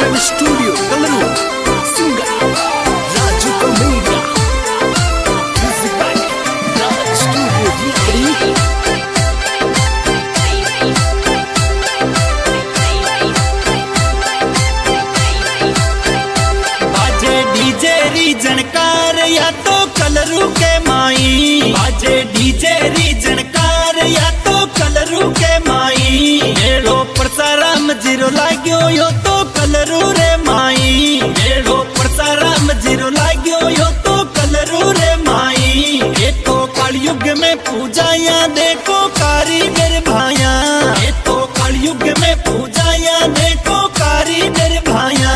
Run Studio Kalaru Singer Raju Kamedia Music by Run Studio Recording बाजे DJ रीजनकार या तो कलरू के माई बाजे डीजे रीजनकार या तो कलरू के माई मेड़ो परसाराम जीरो लाग्यो यो तो कलरू रे माई मेड़ो परसाराम जीरो लाग्यो यो तो कलरू रे माई ये तो कलयुग में पूजाया देखो कारीगर भाया ये तो कलयुग में पूजाया देखो कारीगर भाया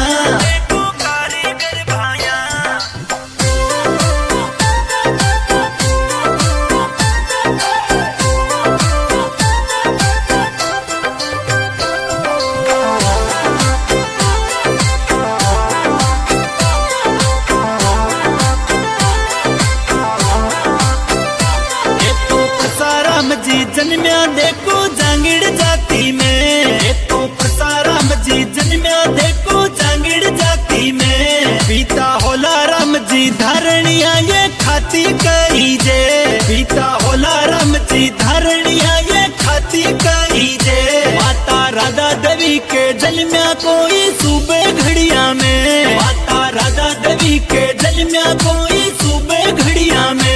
जी जन्म्या देखो जांगिड़ जाति में ये तो प्रसाराम जी जन्म्या देखो जांगिड़ जाति में पीता होला राम जी धारणिया ये खाती कही जे पीता होला राम जी धारणिया ये खाती कही जे माता राधा देवी के जन्म्या कोई सूबे घड़िया में माता राधा देवी के जन्म्या कोई सूबे घड़िया में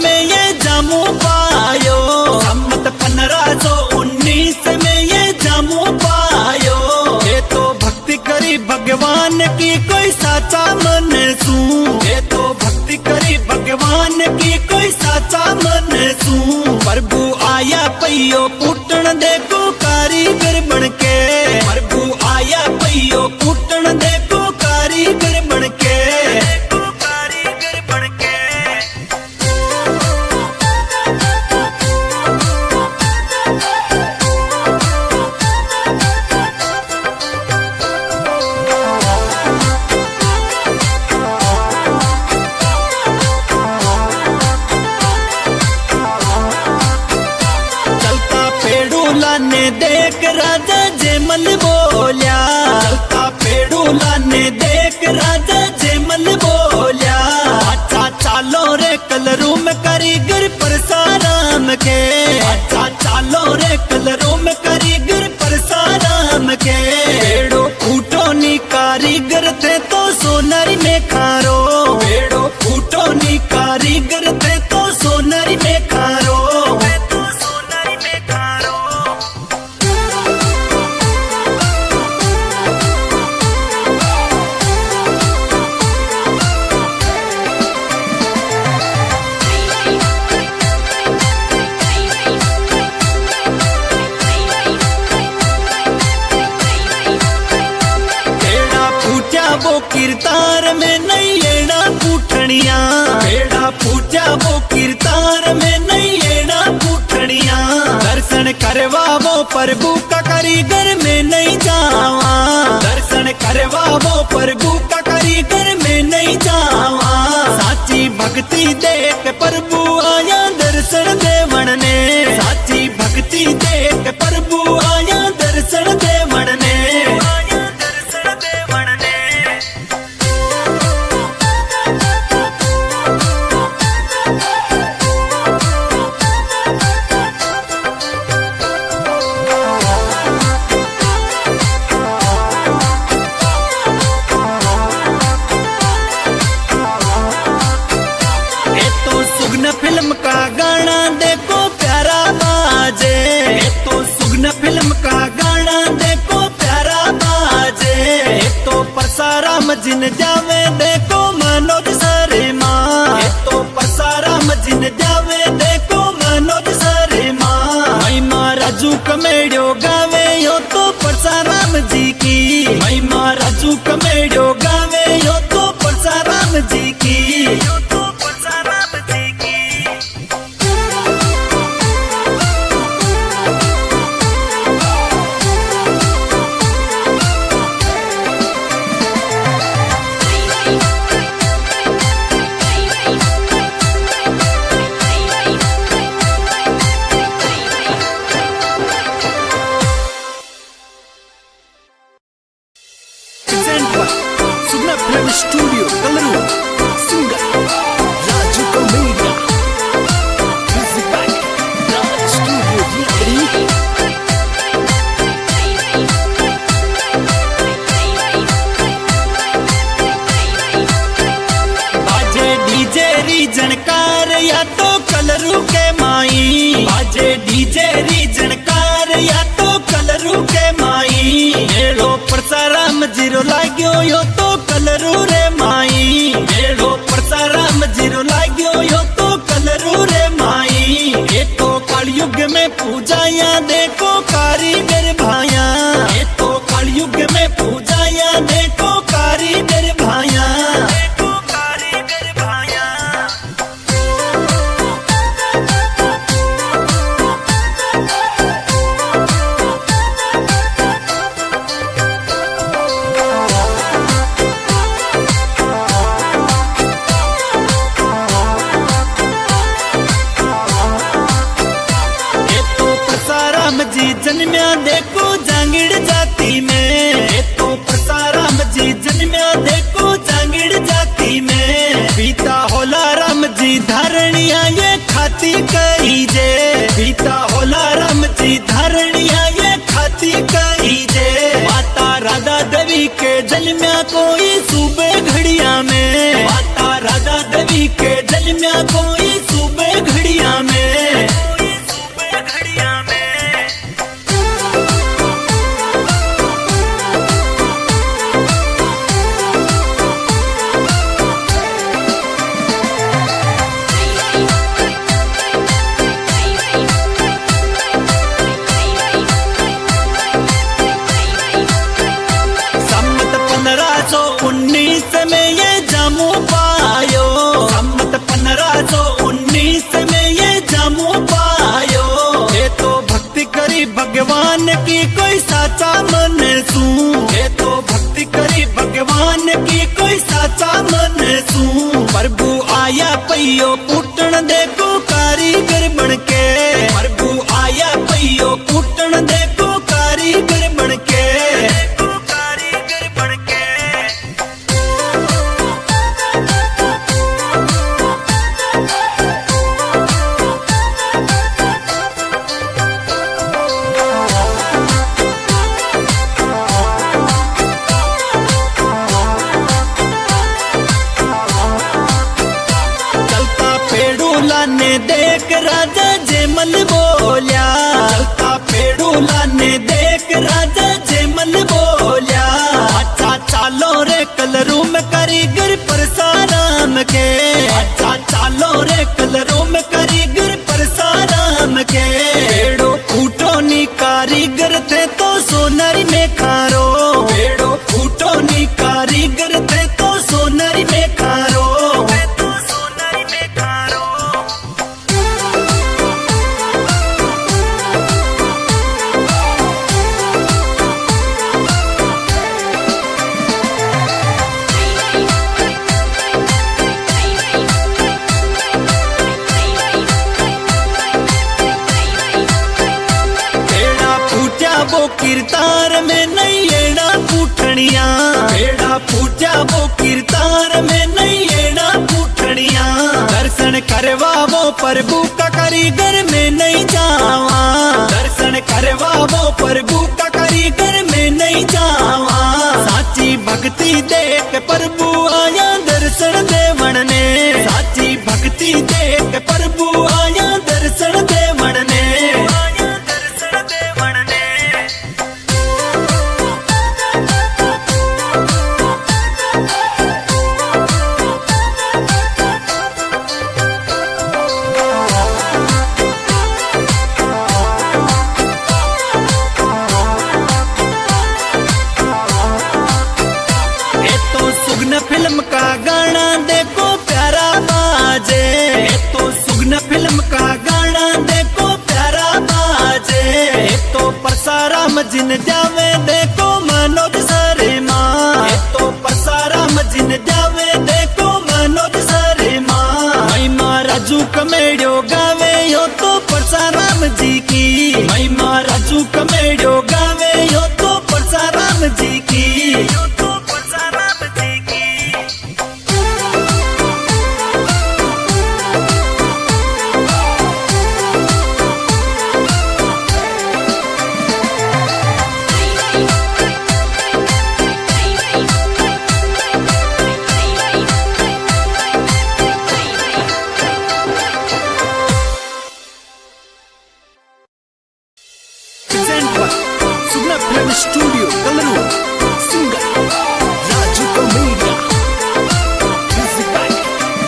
में ये जामू पायो सम्मत 1519 में ये जामू पायो ये तो भक्ति करी भगवान की कोई साचा मन सू ये तो भक्ति करी भगवान की कोई साचा मन सू प्रभु आया पैयो पुटन देखो कारीगर बनके प्रभु आया पैयो पुटन देखो कारीगर बनके ने देख राजा जेमल बोलिया चलता पेड़ूला ने देख राजा जेमल बोलिया अच्छा चालो रे कलरू में कारीगर परसाराम के अच्छा चालो रे कलरू में कारीगर परसाराम के पेड़ो फूटो नी कारीगर थे तो सोनारी में खारो पेड़ो फूटो नी कारीगर थे तो सोनारी में खारो वो किरतार में नहीं एड़ा पूठनिया बेड़ा पूजा वो किरतार में नहीं एड़ा पूठनिया दर्शन करवा वो प्रभु का कारीगर में नहीं जावा दर्शन करवा वो प्रभु का कारीगर में नहीं जावा साची भक्ति देख प्रभु आया दर्शन देवण ने साची भक्ति देख प्रभु आया दर्शन देवण ने फिल्म का गाना देखो प्यारा बाजे तो सुगना फिल्म का गाना देखो प्यारा बाजे तो परसाराम जिन जावे देखो मनोज शर्मा तो परसाराम जिन जावे देखो मनोज शर्मा महिमा राजू कमेडियो गावे यो तो परसाराम जी की महिमा राजू कमेडियो गावे यो तो परसाराम जी की। कार या तो कलरू के माई, बाजे डीजे रीजन कार या तो कलरू के माई। मेड़ो परसाराम जीरो लाग्यो यो तो कलरू रे माई, मेड़ो परसाराम जीरो लाग्यो यो तो कलरू रे माई। ये तो कलयुग में पूजाया देखो कारीगर भाया, ये तो कलयुग में पूजाया देखो कारीगर भाया। जी जन्म्या देखो जांगिड़ जाति में, ये तो परसाराम जी जन्म्या देखो जांगिड़ जाति में। पीता होला राम जी धारणिया ये खाती कही जे, पीता होला राम जी धारणिया ये खाती कही जे। माता राधा देवी के जन्म्या कोई सूबे घड़िया में, माता राधा देवी के जन्म्या कोई सूबे घड़िया में। में ये जामू पायो, सम्मत 1519 में ये जामू पायो। ये तो भक्ति करी भगवान की कोई साचा मन सू, ये तो भक्ति करी भगवान की कोई साचा मन सू। प्रभु आया पैयो पुटन देखो कारीगर बनके, प्रभु आया पैयो पुटन देखो कारीगर बनके। ने देख राजा जेमल बोलिया, चलता पेड़ूला ने देख राजा जेमल बोलिया। अच्छा चालो रे कलरू में कारीगर परसाराम के, अच्छा चालो रे कलरू में कारीगर परसाराम के। पेड़ो फूटो नी कारीगर थे तो सोनारी में खारो, पेड़ो फूटो नी कारीगर थे तो सोनारी में खारो। वो किरतार में नहीं एड़ा पूठनिया, बेड़ा फूटा वो किरतार में नहीं एड़ा पूठनिया। दर्शन करवा वो प्रभु का कारीगर में नहीं जावा, दर्शन करवा वो प्रभु का कारीगर में नहीं जावा। साची भक्ति देख प्रभु आया दर्शन देवण ने, साची भक्ति देख प्रभु आया दर्शन देवण ने। फिल्म का गाना देखो प्यारा बाजे, तो सुगना फिल्म का गाना देखो प्यारा बाजे। तो परसाराम जिन जावे देखो मनोज शर्मा, तो परसाराम जिन जावे देखो मनोज शर्मा। महिमा राजू कमेडियो गावे यो तो परसाराम जी की, महिमा राजू कमेडियो गावे यो तो परसाराम जी की। RN Studio Kalaru. Singer Raju Kamedia. Music by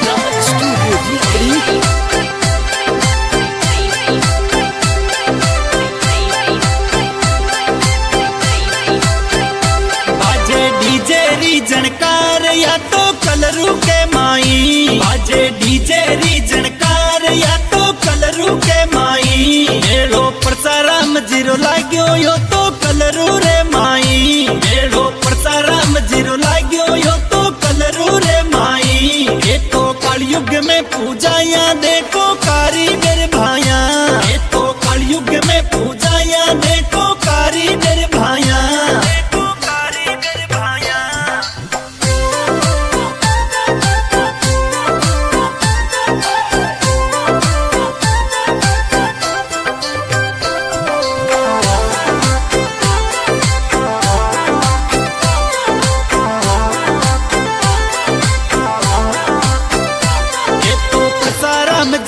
Raj Studio Recording. बाजे डीजे रीजनकार या तो कलरू के माई, बाजे डीजे रीजनकार या तो कलरू के माई। मेड़ो प्रसाराम जीरो लाग्यो यो तो कलरू रे माई, मेड़ो प्रसाराम जीरो लाग्यो यो तो कलरू रे माई। ये तो कलयुग में पूजाया देखो कारीगर भाया, ये तो कलयुग में पूजाया देखो कारीगर भाया।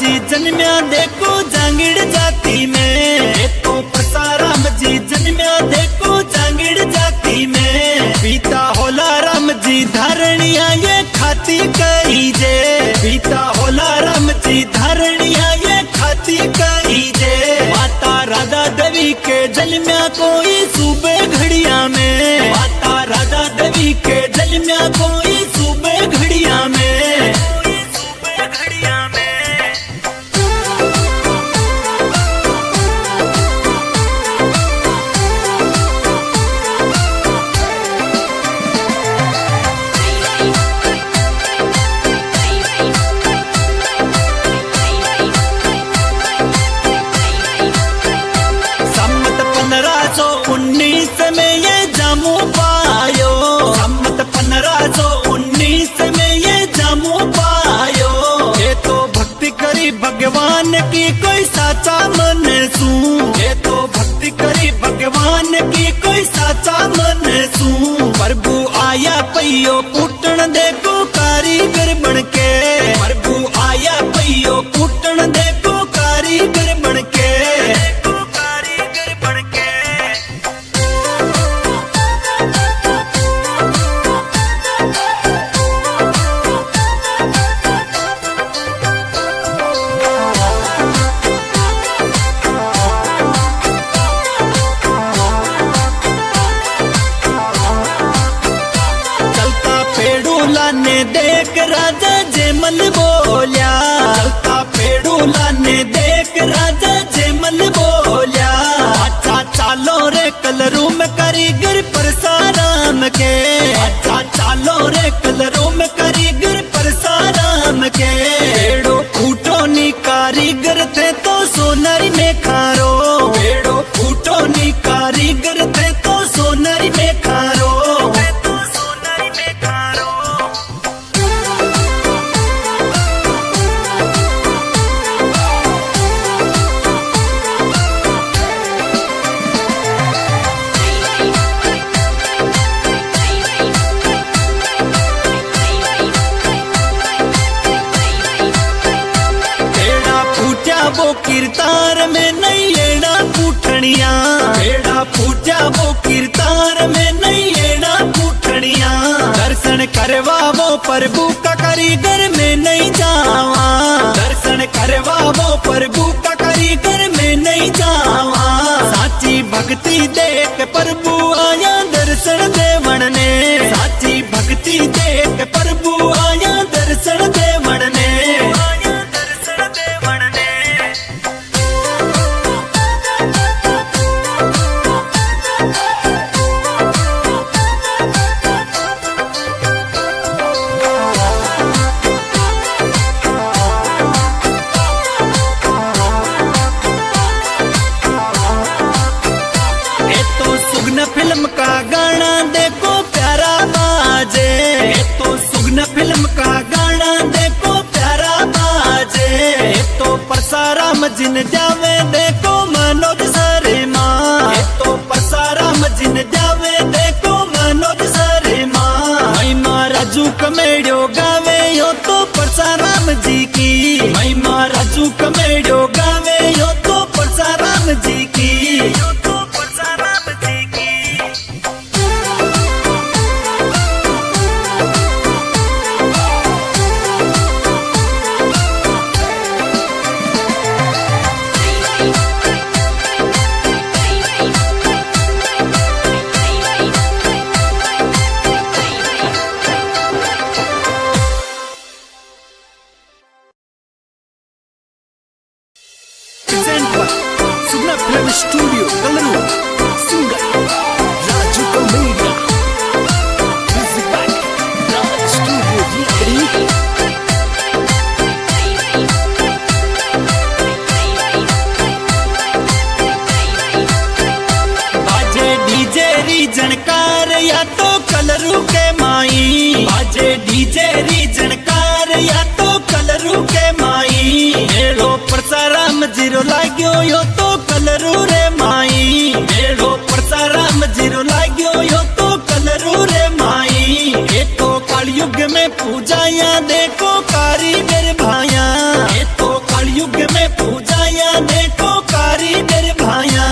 जी जन्म्या देखो जांगिड़ जाति में, ये तो प्रसाराम जी जन्म्या देखो जांगिड़ जाति में। पिता होला राम जी धारणिया ये खाती कही जे, पिता होला राम जी धारणिया ये खाती कही जे। माता राधा देवी के जन्म्या कोई सूबे घड़िया में, माता राधा देवी के जन्म्या कोई सूबे घड़िया में। में ये जामू पायो, सम्मत 1519 में ये जामू पायो। ये तो भक्ति करी भगवान की कोई साचा मन सू, ये तो भक्ति करी भगवान की कोई साचा मन सू। प्रभु आया पैयो कुटन देखो कारीगर बनके, प्रभु आया पैयो कुटन देखो कारीगर बनके। ने देख राजा जेमल बोलिया, चलता पेड़ूला ने देख राजा जेमल बोलिया। अच्छा चालो रे कलरू में कारीगर प्रसाराम के, अच्छा चालो रे कलरू में कारीगर प्रसाराम के। पेड़ो फूटो नी कारीगर थे तो सोनारी में खारो, पेड़ो फूटो नी कारीगर थे तो सोनारी में खारो। वो कीर्तार में नहीं लेना पूठनिया, बेड़ा पूजा वो कीर्तार में नहीं लेना पूठनिया। दर्शन करवा वो प्रभु का कारीगर में नहीं जावा, दर्शन करवा वो प्रभु का कारीगर में नहीं जावा। साची भक्ति देख प्रभु आया दर्शन देवण ने, साची भक्ति देख प्रभु आया दर्शन देवण ने। फिल्म का गाना देखो प्यारा बाजे, तो सुगना फिल्म का गाना देखो प्यारा बाजे। तो प्रसाराम जिन जावे देखो मनोज शर्मा, तो प्रसाराम जिन जावे देखो मनोज शर्मा। महिमा राजू कमेडियो गावे यो तो प्रसाराम जी की, महिमा राजू कमेडियो गावे यो तो प्रसाराम जी की, यो तो प्रसाराम जी की। Present by Sugna film studio कलरू सिंगर राजू कमेडिया music by Raj studio recording बाजे डीजे रीजनकार या तो कलरू के माई बाजे डीजे रीजनकार या तो कलरू के माई मेलो प्रसाराम जीरो लाग्यो यो तो कलरू रे माई मेलो प्रसाराम जीरो लाग्यो यो तो कलरू रे माई ये तो कलयुग में पूजाया देखो कारीगर भाया ये तो कलयुग में पूजाया देखो कारीगर भाया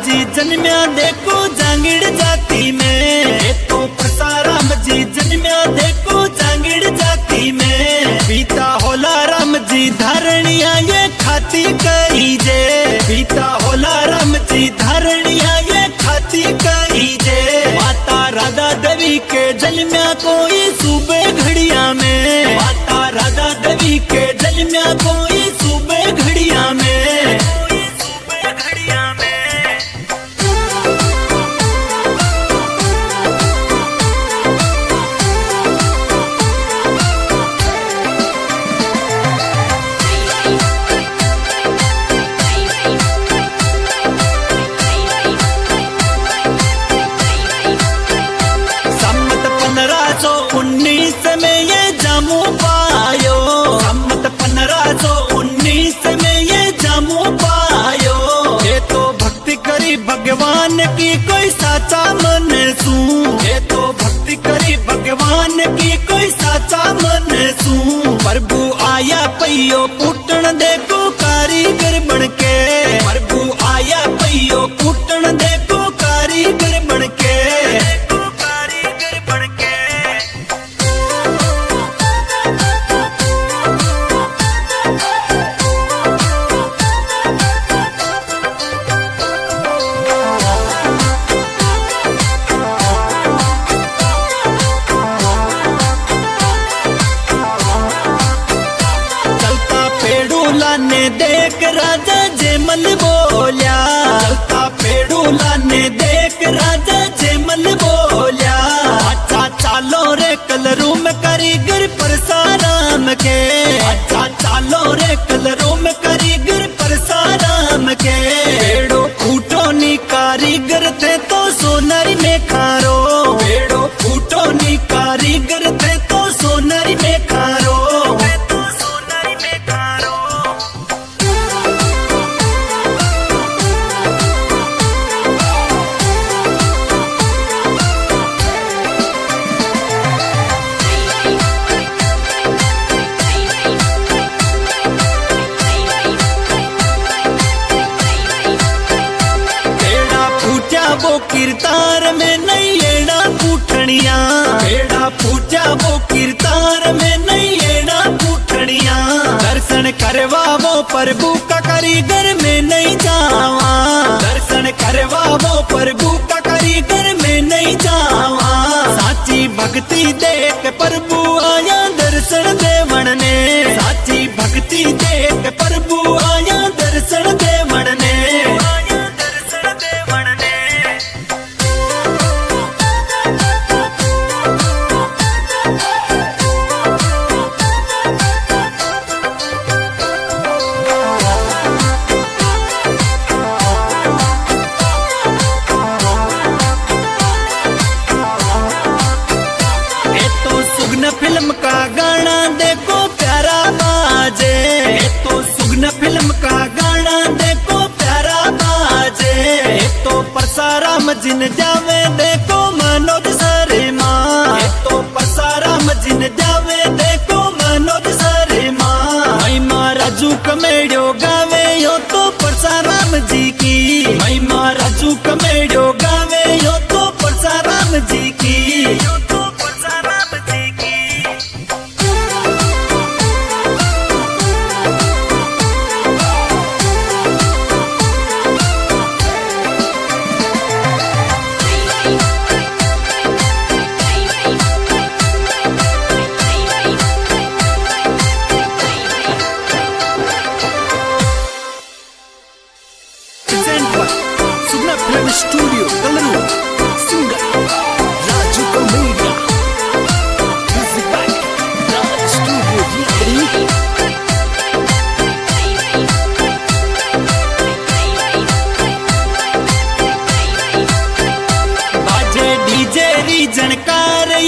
जी जन्म्या देखो जांगिड़ जाति में तो प्रसाराम जी जन्म्या देखो जांगिड़ जाति में पिता होला राम जी धारणिया ये खाती कही जे पिता होला राम जी धारणिया ये खाती कही जे माता राधा देवी के जन्म्या कोई सूबे घड़िया में माता राधा देवी के जन्म्या कोई सूबे घड़िया में में ये जामू पायो सम्मत 1519 में ये जामू पायो ये तो भक्ति करी भगवान की कोई साचा मन सू ये तो भक्ति करी भगवान की कोई साचा मन सू प्रभु आया पैयो पुटन देखो कारीगर बनके प्रभु आया पैयो पुटन देखो कारीगर बनके ने देख राजा जेमल बोलिया चलता पेड़ूला ने देख राजा जेमल बोलिया अच्छा चालो रे कलरू में कारीगर परसाराम के अच्छा चालो रे कलरू में कारीगर परसाराम के पेड़ो फूटो नी कारीगर थे तो सोनारी में खारो पेड़ो फूटो नी कारीगर थे तो सोनारी में खारो वो किरतार में नहीं एड़ा पूठनिया बेड़ा फूटा वो किरतार में नहीं एड़ा पूठनिया दर्शन करवा वो प्रभु का कारीगर में नहीं जावा दर्शन करवा वो प्रभु का कारीगर में नहीं जावा साची भक्ति देख प्रभु आया दर्शन देवण ने साची भक्ति देख प्रभु आया दर्शन देवण ने फिल्म का गाना देखो प्यारा बाजे तो सुगना फिल्म का गाना देखो प्यारा बाजे तो परसाराम जिन जावे देखो मनोज शर्मा तो परसाराम जिन जावे देखो मनोज शर्मा महिमा राजू कमेडियो गावे यो तो परसाराम जी की महिमा राजू कमेडियो गावे यो तो परसाराम जी की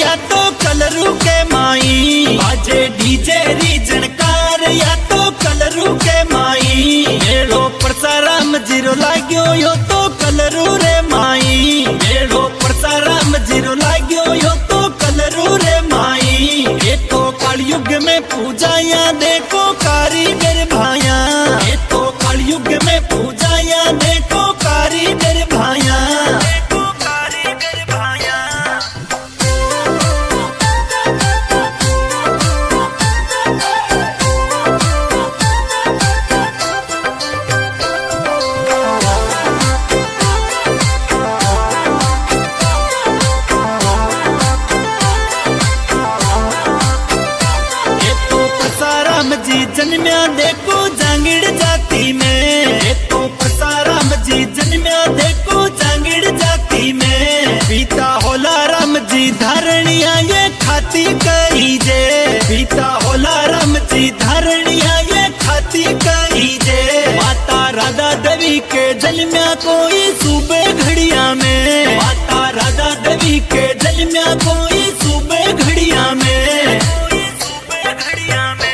या तो कलरू के माई, बाजे डीजे रीजन कार या तो कलरू के माई। मेड़ो परसाराम जीरो लाग्यो यो तो कलरू रे माई, मेड़ो परसाराम जीरो लाग्यो यो तो कलरू रे माई। ये तो कलयुग में पूजाया देखो कारीगर भाया, ये तो कलयुग में पूजाया देखो कारीगर भाया, देखो कारीगर भाया। जी जन्म्या देखो जांगिड़ जाति में, ये तो परसाराम जी जन्म्या देखो जांगिड़ जाति में। पीता होला राम जी धारणिया ये खाती कही जे, पीता होला राम जी धारणिया ये खाती कही जे। माता राधा देवी के जन्म्या कोई सूबे घड़िया में, माता राधा देवी के जन्म्या कोई सूबे घड़िया में, कोई सूबे घड़िया में।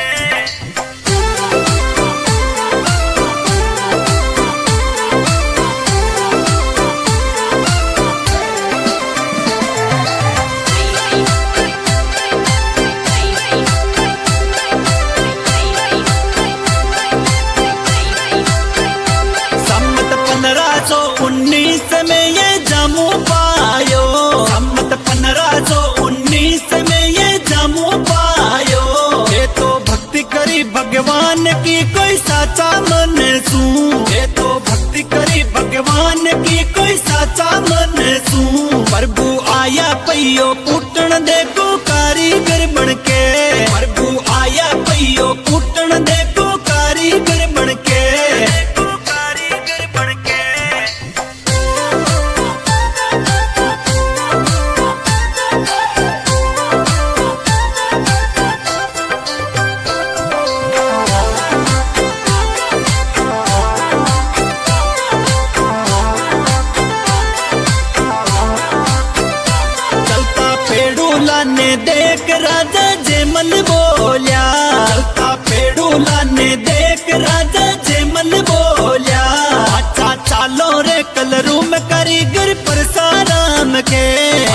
सम्मत 1519 में ये जामू पायो, सम्मत 1519 में ये जामू पायो। ये तो भक्ति करी भगवान की कोई साचा मन सू, ये तो भक्ति करी भगवान की कोई साचा मन सू। प्रभु आया पैयो पुटन देखो कारीगर बनके, प्रभु आया पैयो पुटन देखो कारीगर बनके, देखो कारीगर बनके। चलता पेड़ूला ने देख राजा जेमल बोलिया, चलता पेड़ूला ने देख राजा जेमल बोलिया। अच्छा चालो रे कलरू में कारीगर परसाराम के,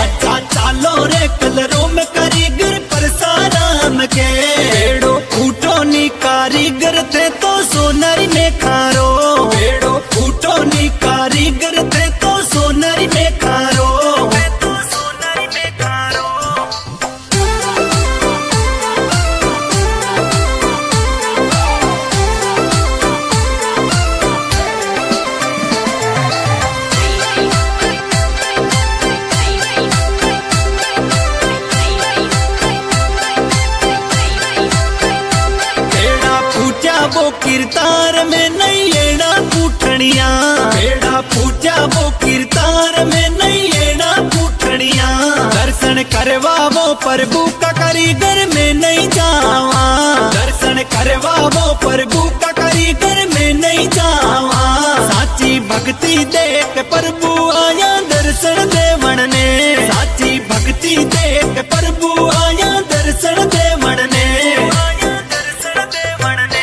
अच्छा चालो रे कलरू में कारीगर परसाराम के। पेड़ो फूटो नी कारीगर थे तो सोनारी में खारो, पेड़ो फूटो नी कारीगर थे तो सोनारी में खारो, तो सोनारी में खारो। पेड़ा फूटा वो किरतार में नहीं एड़ा फूटनिया, पेड़ा फूटा वो किरतार में नहीं एड़ा फूटनिया। दर्शन करवा वो प्रभु का कारीगर में नहीं जावा, दर्शन करवा वो प्रभु का कारीगर में नहीं जावा। साची भक्ति देख प्रभु आया दर्शन देवण ने, साची भक्ति देख प्रभु आया दर्शन देवण ने, आया दर्शन देवण ने।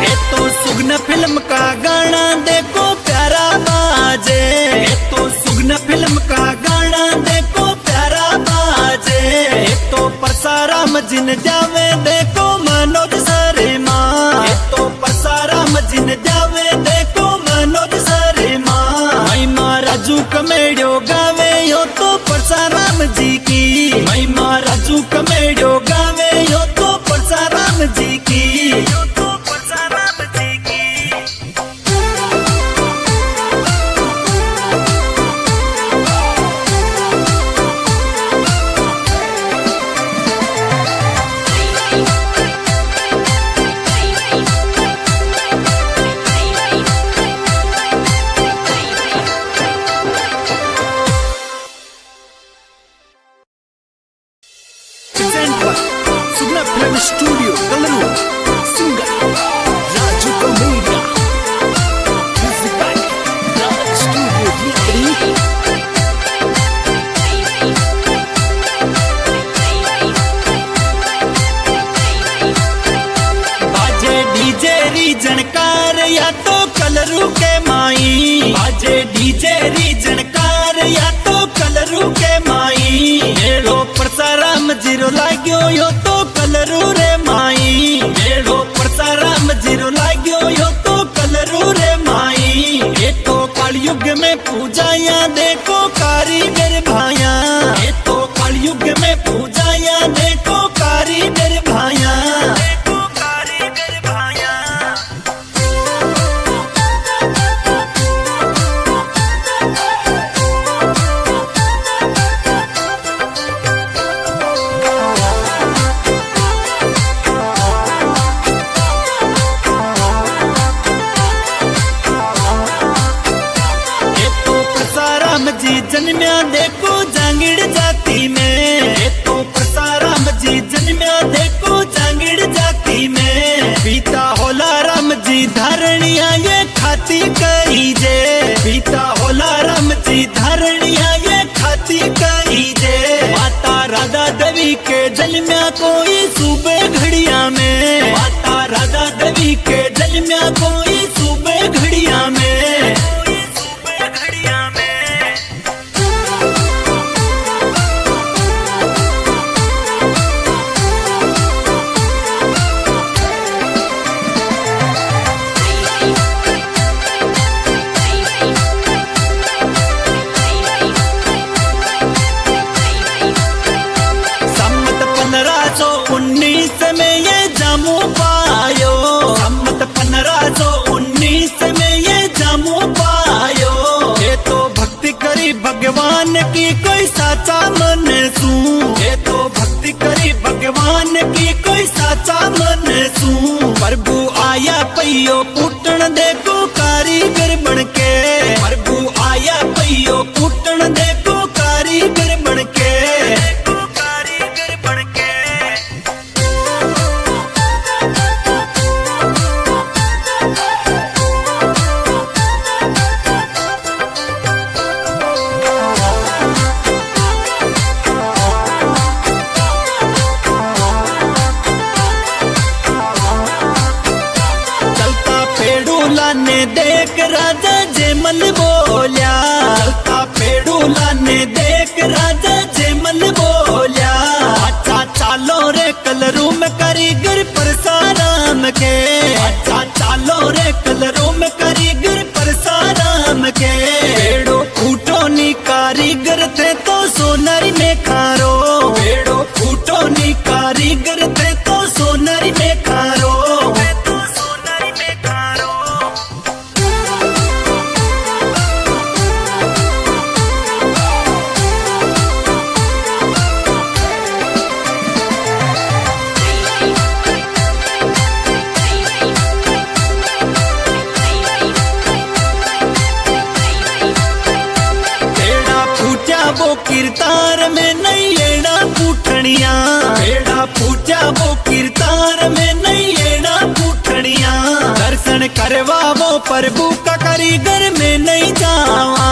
ये तो सुगना फिल्म का गाना देखो प्यारा बाजे, ये तो सुगना फिल्म का गाना देखो प्यारा बाजे। ये तो परसाराम जिन जावे देखो मनोज शर्मा, ये तो परसाराम जिन जावे देखो मनोज शर्मा। महिमा राजू कमेड़ो गावे यो तो परसाराम जी की, महिमा राजू कमेड़ो गावे यो तो परसाराम जी की, यो तो परसाराम जी की। जीरो लाग्यो यो तो कलरू रे माई बेड़ो परसाराम जीरो लाग्यो यो तो कलरू रे माई। ये तो कलयुग में पूजाया देखो कारीगर भाया, ये तो कलयुग में पूजाया देखो कारीगर भाया, देखो कारीगर भाया। जी जन्म्या देखो जांगिड़ जाति में, ये तो परसाराम जी जन्म्या देखो जांगिड़ जाति में। पीता होला राम जी धारणिया ये खाती कही जे, पीता होला राम जी धारणिया ये खाती कही जे। माता राधा देवी के जन्म्या कोई सूबे घड़िया में, माता राधा देवी के जन्म्या कोई सूबे घड़िया में, कोई सूबे घड़िया में। में ये जामू पायो, सम्मत 1519 में ये जामू पायो। ये तो भक्ति करी भगवान की कोई साचा मन सू, ये तो भक्ति करी भगवान की कोई साचा मन सू। प्रभु आया पैयो पुटन देखो कारीगर बनके, प्रभु आया पैयो पुटन देखो कारीगर बनके, देखो कारीगर बनके। ने देख राजा जेमल बोलिया, चलता पेड़ूला ने देख राजा जेमल बोलिया। अच्छा चालो रे कलरू में कारीगर परसाराम के, अच्छा चालो रे कलरू में कारीगर परसाराम के। पेड़ो फूटो नी कारीगर थे तो सोनारी में खारो, पेड़ो फूटो नी कारीगर थे तो सोनारी में खारो, तो सोनारी में खारो। वो किरतार में नहीं एड़ा पूठनिया, बेड़ा फूटा वो किरतार में नहीं एड़ा पूठनिया। दर्शन करवा वो प्रभु का कारीगर में नहीं जावा,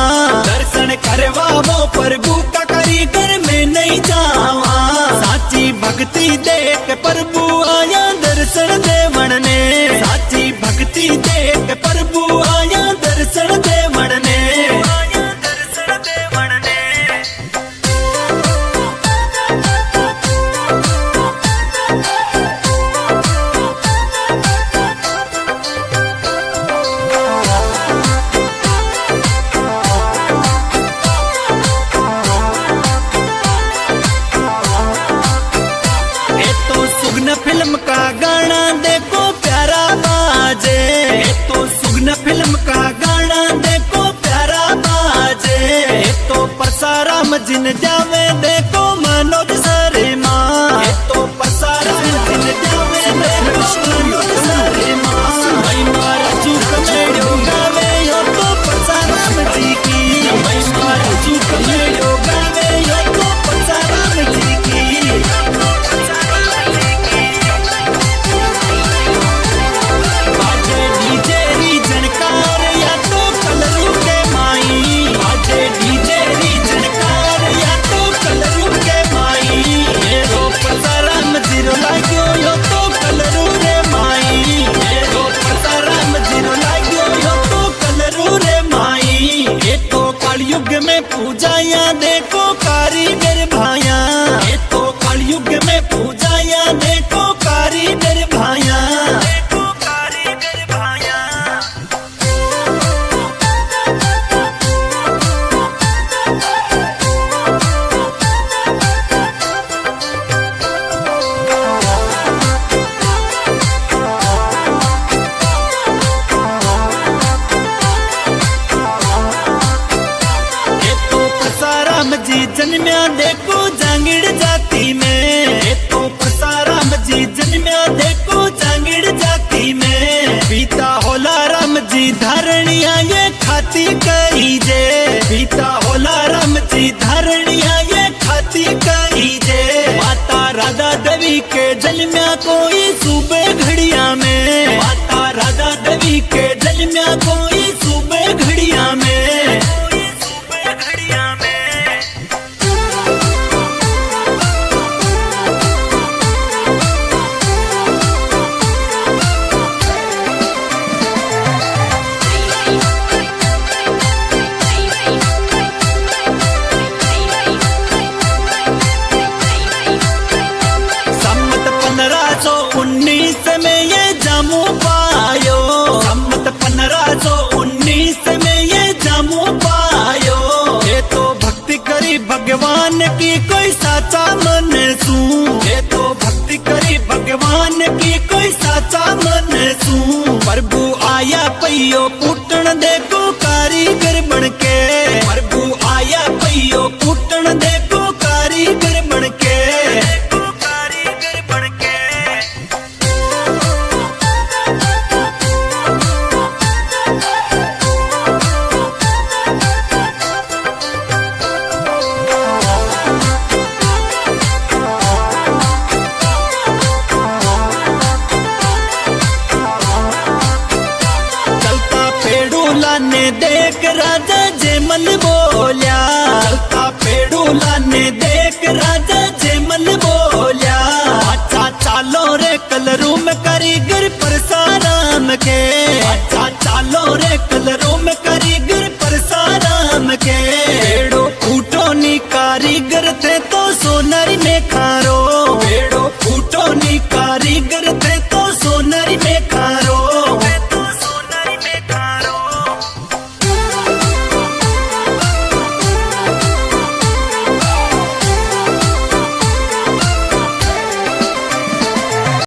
दर्शन करवा वो प्रभु का कारीगर में नहीं जावा। साची भक्ति देख प्रभु आया दर्शन देवण ने, साची भक्ति देख प्रभु आया दर्शन देवण ने, आया दर्शन देवण ने। फिल्म का गाना देखो प्यारा बाजे, तो सुगना फिल्म का गाना देखो प्यारा बाजे। तो परसाराम जिन जावे देखो मनोज शर्मा, तो परसाराम जिन जावे देखो मनोज शर्मा। भाई मारा चूक मेड़ो गावे यो तो परसाराम जी की, भाई मारा चूक मेड़ो गावे यो तो परसाराम जी की। कलयुग में पूजाया देखो कारीगर भाया, ये तो कलयुग जन्म्या देखो जांगिड़ जाति में, ये तो परसाराम जी जन्म्या देखो जांगिड़ जाति में। पिता होला राम जी धारणिया ये खाती कही जे, पिता होला राम जी धारणिया ये खाती कही जे। माता राधा देवी के जन्म्या कोई सूबे घड़िया में, माता राधा देवी के जन्म्या कोई सूबे घड़िया में, कोई सूबे घड़िया में। सम्मत 1519 में ये जामू पायो, सम्मत 1519 में ये जामू पायो। ये तो भक्ति करी भगवान की कोई साचा मन सू, ये तो भक्ति करी भगवान की कोई साचा मन सू। प्रभु आया पैयो पुटन देखो कारीगर बनके, प्रभु आया पैयो पुटन देखो कारीगर बनके, देखो कारीगर बनके। चलता पेड़ूला ने देख राजा जेमल बोलिया, चलता पेड़ूला ने देख राजा जेमल बोलिया। अच्छा चालो रे कलरू में कारीगर परसाराम के, अच्छा चालो रे कलरू में कारीगर परसाराम के। पेड़ो फूटो नी कारीगर थे तो सोनारी में खारा